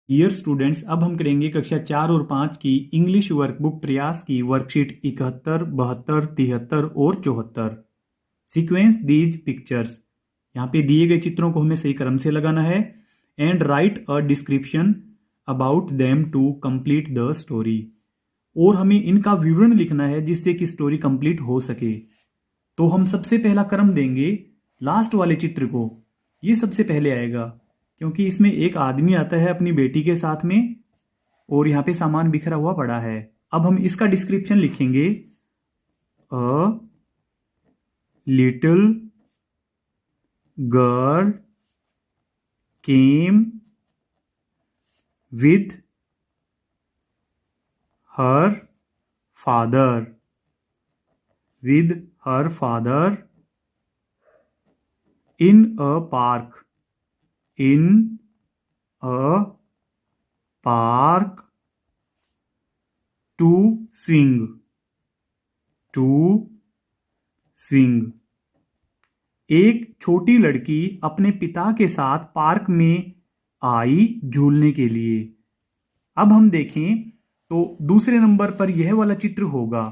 Dear students, अब हम करेंगे कक्षा 4 और 5 की इंग्लिश वर्कबुक प्रयास की वर्कशीट 71, 72, 73 और 74। Sequence these pictures. यहाँ पे दिए गए चित्रों को हमें सही क्रम से लगाना है and write a description about them to complete the story. और हमें इनका विवरण लिखना है जिससे कि स्टोरी कंप्लीट हो सके। तो हम सबसे पहला क्रम देंगे लास्ट वाले चित्र को। ये सबसे पहले आएगा क्योंकि इसमें एक आदमी आता है अपनी बेटी के साथ में और यहाँ पे सामान बिखरा हुआ पड़ा है। अब हम इसका डिस्क्रिप्शन लिखेंगे। A little girl came with her father with her father in a park to swing। एक छोटी लड़की अपने पिता के साथ पार्क में आई झूलने के लिए। अब हम देखें तो दूसरे नंबर पर यह वाला चित्र होगा,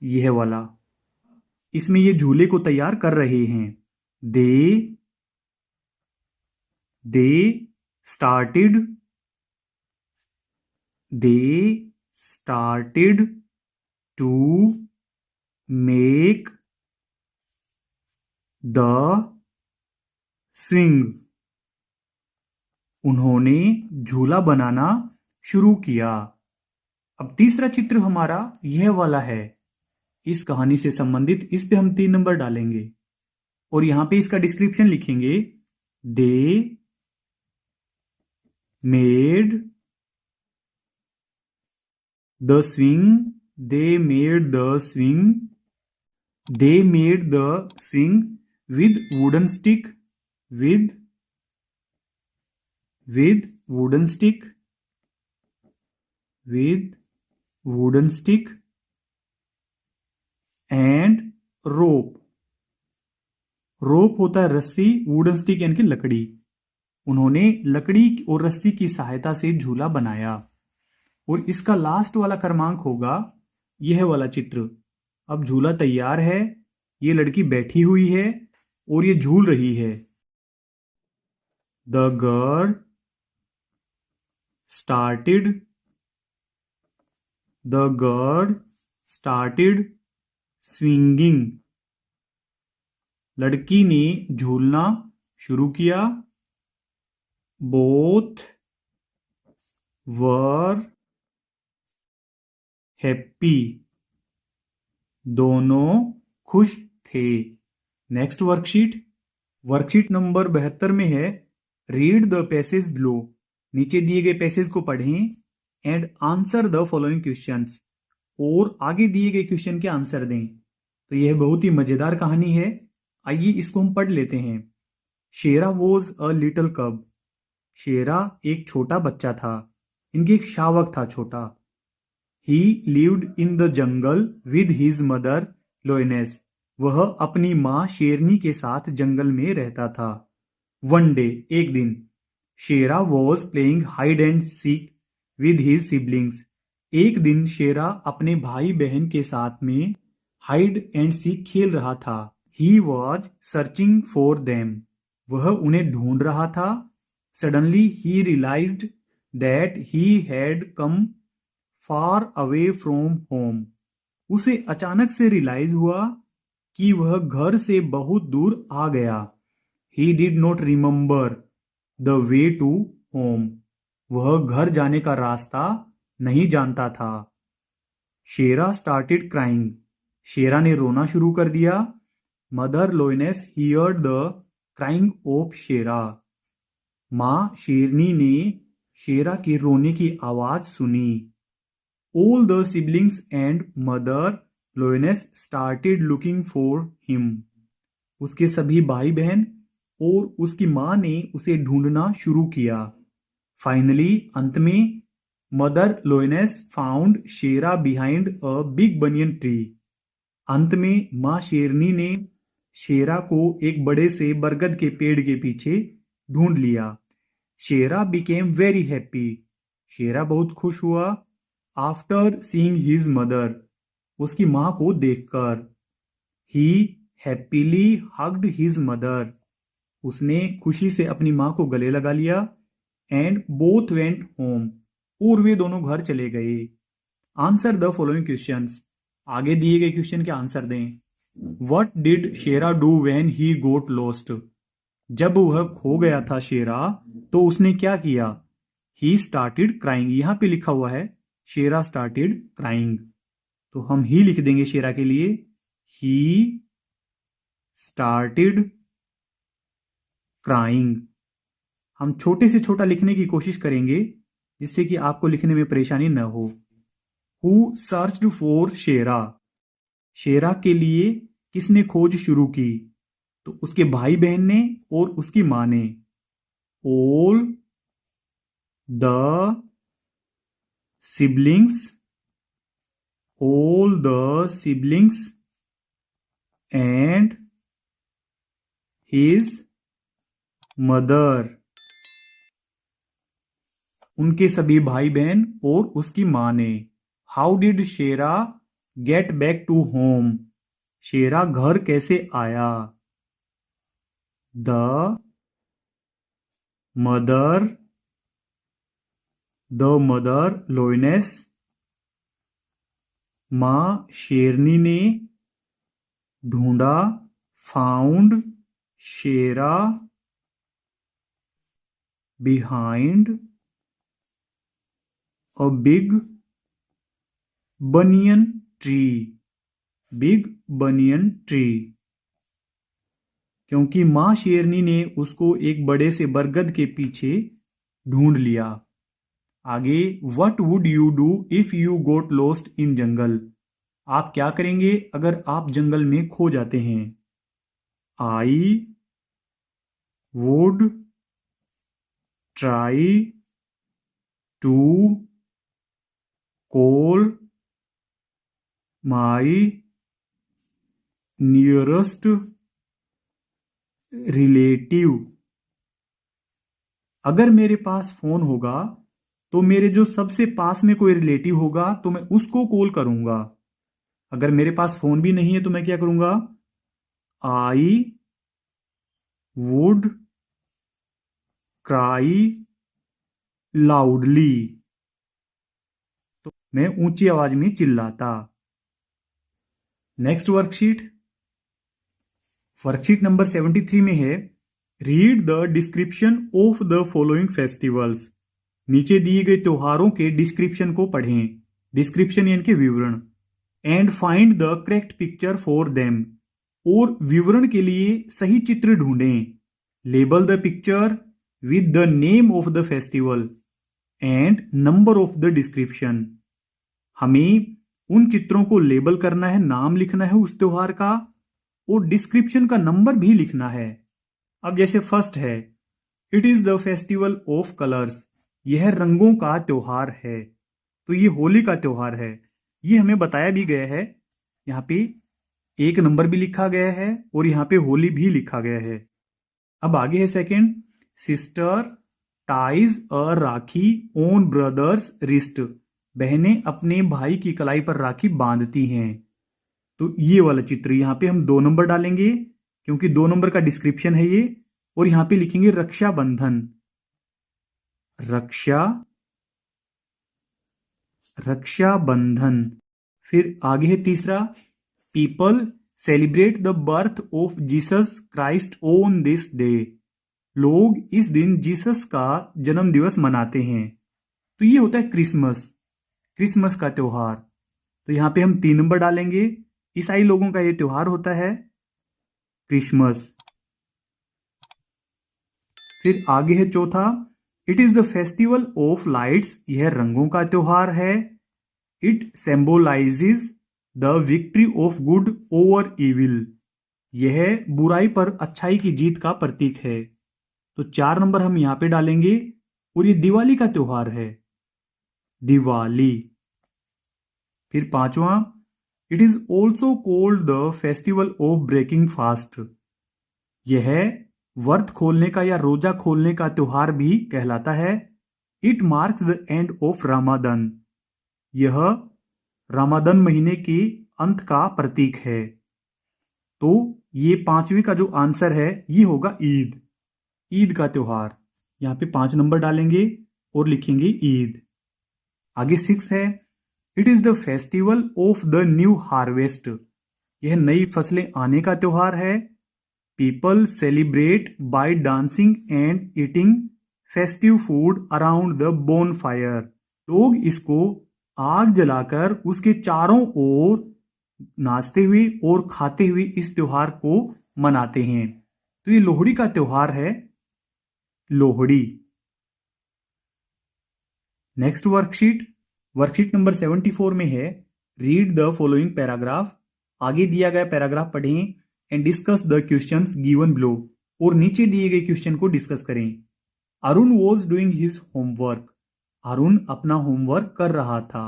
यह वाला। इसमें ये झूले को तैयार कर रहे हैं। They started to make the swing. उन्होंने झूला बनाना शुरू किया। अब तीसरा चित्र हमारा यह वाला है, इस कहानी से संबंधित। इस पे हम 3 नंबर डालेंगे और यहां पे इसका डिस्क्रिप्शन लिखेंगे। They made the swing with wooden stick and rope होता है रस्सी, वुडन स्टिक यानी कि लकड़ी। उन्होंने लकड़ी और रस्सी की सहायता से झूला बनाया। और इसका लास्ट वाला क्रमांक होगा यह वाला चित्र। अब झूला तैयार है, ये लड़की बैठी हुई है और ये झूल रही है। The girl started swinging. लड़की ने झूलना शुरू किया। Both were happy. दोनों खुश थे। नेक्स्ट वर्कशीट नंबर 72 में है। Read the passage below. नीचे दिए गए पैसेज को पढ़ें and answer the following questions. और आगे दिए गए क्वेश्चन के आंसर दें। तो यह बहुत ही मजेदार कहानी है, आइए इसको हम पढ़ लेते हैं। शेरा वॉज अ लिटिल कब। शेरा एक छोटा बच्चा था, इनकी एक शावक था छोटा। He lived in the jungle with his mother lioness. वह अपनी माँ शेरनी के साथ जंगल में रहता था। वन डे, एक दिन, Shera was playing hide and seek with his siblings. एक दिन शेरा अपने भाई बहन के साथ में हाइड एंड सीक खेल रहा था। He was searching for them. वह उन्हें ढूंढ रहा था। Suddenly he realized that he had come far away from home. उसे अचानक से रियलाइज हुआ कि वह घर से बहुत दूर आ गया। He did not remember the way to home. वह घर जाने का रास्ता नहीं जानता था। शेरा स्टार्टेड क्राइंग। शेरा ने रोना शुरू कर दिया। Mother lioness heard the crying of Shera. माँ शेरनी ने शेरा के रोने की आवाज सुनी। All the siblings and mother Loines started looking for him. उसके सभी भाई बहन और उसकी माँ ने उसे ढूंढना शुरू किया। फाइनली, अंत में, mother lioness found Shera behind a big banyan tree. अंत में माँ शेरनी ने शेरा को एक बड़े से बरगद के पेड़ के पीछे ढूंढ लिया। शेरा बिकेम वेरी हैप्पी, शेरा बहुत खुश हुआ। आफ्टर सीइंग हिज मदर, उसकी माँ को देखकर। ही हैप्पीली हग्ड हिज मदर, उसने खुशी से अपनी माँ को गले लगा लिया। एंड बोथ वेंट होम, और वे दोनों घर चले गए। आंसर द फॉलोइंग क्वेश्चंस, आगे दिए गए क्वेश्चन के आंसर दें। What did Shera do when he got lost, जब वह खो गया था शेरा तो उसने क्या किया। ही स्टार्टेड क्राइंग, यहां पे लिखा हुआ है शेरा स्टार्टेड क्राइंग, तो हम ही लिख देंगे शेरा के लिए। He started crying. हम छोटे से छोटा लिखने की कोशिश करेंगे जिससे कि आपको लिखने में परेशानी न हो। हु सर्च्ड फॉर शेरा, शेरा के लिए किसने खोज शुरू की, तो उसके भाई बहन ने और उसकी मां ने। All the siblings, all the siblings and his mother, उनके सभी भाई बहन और उसकी मां ने। How did Shera get back to home, Shera घर कैसे आया। द मदर, लोइनेस, मां शेरनी ने ढूंढा। Found Shera behind a big banyan tree, big banyan tree, क्योंकि मां शेरनी ने उसको एक बड़े से बरगद के पीछे ढूंढ लिया। आगे, what would you do if you got lost in jungle, आप क्या करेंगे अगर आप जंगल में खो जाते हैं। I would try to call my nearest relative, अगर मेरे पास फोन होगा तो मेरे जो सबसे पास में कोई रिलेटिव होगा तो मैं उसको कॉल करूंगा। अगर मेरे पास फोन भी नहीं है तो मैं क्या करूंगा। आई वुड क्राई लाउडली, तो मैं ऊंची आवाज में चिल्लाता। नेक्स्ट वर्कशीट नंबर 73 में है read the description of the following festivals, नीचे दिए गए त्योहारों के डिस्क्रिप्शन को पढ़ें। डिस्क्रिप्शन यानी कि विवरण। And find the correct picture for them, और विवरण के लिए सही चित्र ढूंढें। Label the picture with the name of the festival and number of the description, हमें उन चित्रों को लेबल करना है, नाम लिखना है उस त्योहार का, और डिस्क्रिप्शन का नंबर भी लिखना है। अब जैसे फर्स्ट है, it is the festival of colours, यह रंगों का त्योहार है, तो ये होली का त्योहार है। ये हमें बताया भी गया है, यहाँ पे एक नंबर भी लिखा गया है और यहाँ पे होली भी लिखा गया है। अब आगे है second, sister ties a rakhi on brothers wrist, बहनें अपने भाई की कलाई पर राखी बांधती हैं। तो ये वाला चित्र, यहाँ पे हम 2 नंबर डालेंगे क्योंकि 2 नंबर का डिस्क्रिप्शन है ये, और यहाँ पे लिखेंगे रक्षाबंधन, रक्षाबंधन। फिर आगे है तीसरा, people celebrate the birth of Jesus Christ on this day, लोग इस दिन जीसस का जन्म दिवस मनाते हैं। तो ये होता है क्रिसमस का त्योहार। तो यहां पे हम 3 नंबर डालेंगे, ईसाई लोगों का ये त्योहार होता है क्रिसमस। फिर आगे है चौथा, it is the festival of lights, यह रंगों का त्योहार है। It symbolises the victory of good over evil, यह बुराई पर अच्छाई की जीत का प्रतीक है। तो 4 नंबर हम यहां पे डालेंगे, और ये दिवाली का त्योहार है, दिवाली। फिर 5वां, it is also called the festival of breaking fast, यह व्रत खोलने का या रोजा खोलने का त्योहार भी कहलाता है। It marks the end of Ramadan. यह रामादन महीने के अंत का प्रतीक है। तो ये पांचवें का जो आंसर है ये होगा ईद। ईद का त्योहार। यहाँ पे 5 नंबर डालेंगे और लिखेंगे ईद। आगे 6 है, it is the festival of the new harvest. यह नई फसलें आने का त्योहार है। People celebrate by dancing and eating festive food around the bonfire. लोग इसको आग जलाकर उसके चारों ओर नाचते हुए और खाते हुए इस त्योहार को मनाते हैं। तो ये लोहड़ी का त्योहार है, Lohri. Next worksheet, worksheet number 74 में है, रीड द फॉलोइंग पैराग्राफ। आगे दिया गया पैराग्राफ पढ़ें and discuss the questions given below, और नीचे दिए गए क्वेश्चन को डिस्कस करें। Arun was doing his homework. Arun अपना होमवर्क कर रहा था।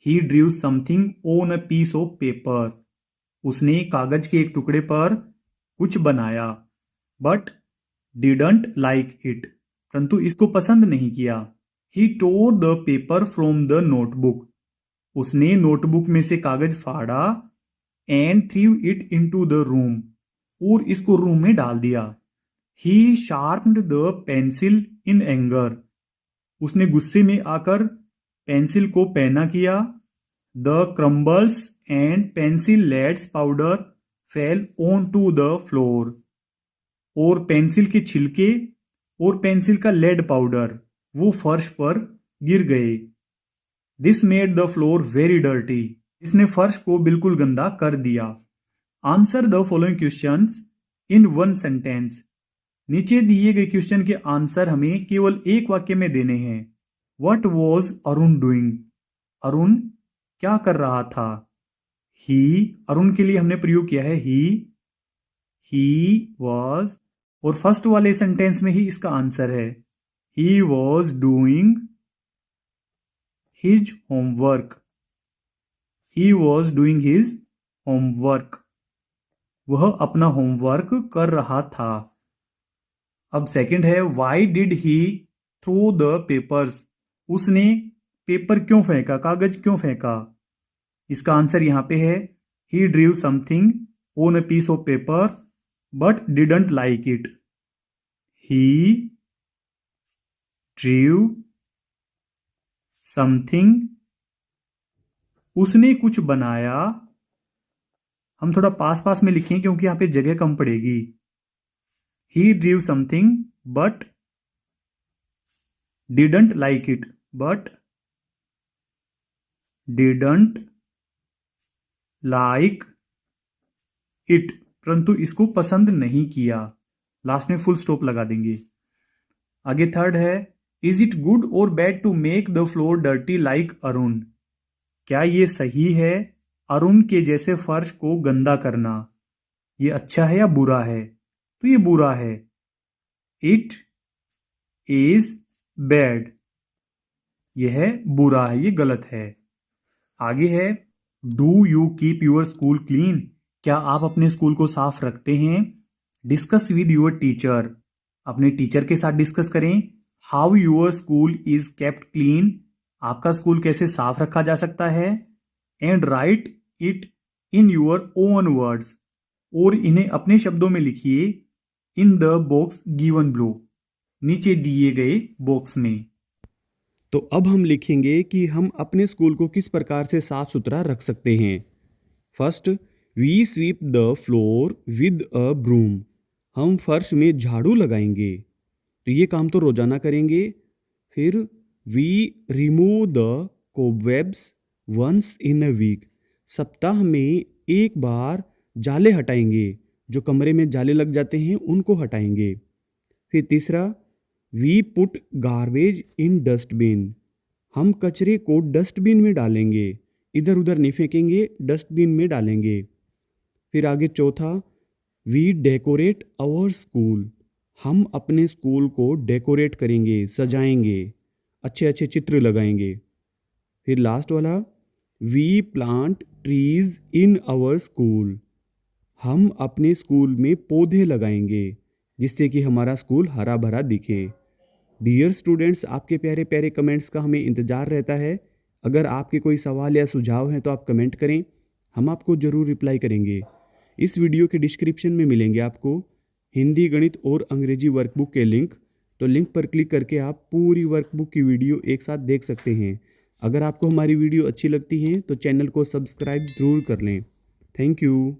He drew something on a piece of paper. उसने कागज के एक टुकड़े पर कुछ बनाया। But didn't like it. परंतु इसको पसंद नहीं किया। He tore the paper from the notebook. उसने नोटबुक में से कागज फाड़ा and threw it into the room, और इसको रूम में डाल दिया। He sharpened the pencil in anger. उसने गुस्से में आकर पेंसिल को पैना किया। The crumbles and pencil leads powder fell on to the floor. और पेंसिल के छिलके और पेंसिल का लेड पाउडर वो फर्श पर गिर गए। This made the floor very dirty. इसने फर्श को बिल्कुल गंदा कर दिया। Answer the following questions in one sentence. नीचे दिए गए क्वेश्चन के आंसर हमें केवल एक वाक्य में देने हैं। What was Arun doing. Arun क्या कर रहा था। ही, अरुण के लिए हमने प्रयोग किया है ही वॉज, और फर्स्ट वाले सेंटेंस में ही इसका आंसर है। He was doing his homework. He was doing his homework. वह अपना होमवर्क कर रहा था। अब सेकंड है, why did he throw the papers. उसने पेपर क्यों फेंका, कागज क्यों फेंका। इसका आंसर यहां पे है, he drew something on a piece of paper but didn't like it. He drew something, उसने कुछ बनाया। हम थोड़ा पास पास में लिखें क्योंकि यहां पे जगह कम पड़ेगी। He drew something but didn't like it, but didn't like it, परंतु इसको पसंद नहीं किया। लास्ट में फुल स्टॉप लगा देंगे। आगे थर्ड है, is it good or bad to make the floor dirty like Arun. क्या ये सही है अरुण के जैसे फर्श को गंदा करना। ये अच्छा है या बुरा है, तो ये बुरा है। इट इज बैड, यह बुरा है, ये गलत है। आगे है, do you keep your school clean. क्या आप अपने स्कूल को साफ रखते हैं। Discuss with your teacher. अपने टीचर के साथ डिस्कस करें। How your school is kept clean. आपका स्कूल कैसे साफ रखा जा सकता है। And right it in your own words, और इन्हें अपने शब्दों में लिखिए। In the box given below, नीचे दिए गए बॉक्स में। तो अब हम लिखेंगे कि हम अपने स्कूल को किस प्रकार से साफ सुथरा रख सकते हैं। First, we sweep the floor with a broom. हम फर्श में झाड़ू लगाएंगे, तो ये काम तो रोजाना करेंगे। फिर we remove the cobwebs once in a week. सप्ताह में एक बार जाले हटाएंगे, जो कमरे में जाले लग जाते हैं उनको हटाएंगे। फिर तीसरा, we put garbage in dustbin. हम कचरे को डस्टबिन में डालेंगे, इधर उधर नहीं फेंकेंगे, डस्टबिन में डालेंगे। फिर आगे चौथा, वी डेकोरेट आवर स्कूल। हम अपने स्कूल को डेकोरेट करेंगे, सजाएंगे, अच्छे अच्छे चित्र लगाएंगे। फिर लास्ट वाला, we plant trees in our school. हम अपने स्कूल में पौधे लगाएंगे, जिससे कि हमारा स्कूल हरा भरा दिखे। डियर स्टूडेंट्स, आपके प्यारे प्यारे कमेंट्स का हमें इंतज़ार रहता है। अगर आपके कोई सवाल या सुझाव हैं तो आप कमेंट करें, हम आपको ज़रूर रिप्लाई करेंगे। इस वीडियो के डिस्क्रिप्शन में मिलेंगे आपको हिंदी, गणित और अंग्रेजी वर्कबुक के लिंक। तो लिंक पर क्लिक करके आप पूरी वर्कबुक की वीडियो एक साथ देख सकते हैं। अगर आपको हमारी वीडियो अच्छी लगती है तो चैनल को सब्सक्राइब ज़रूर कर लें। Thank you.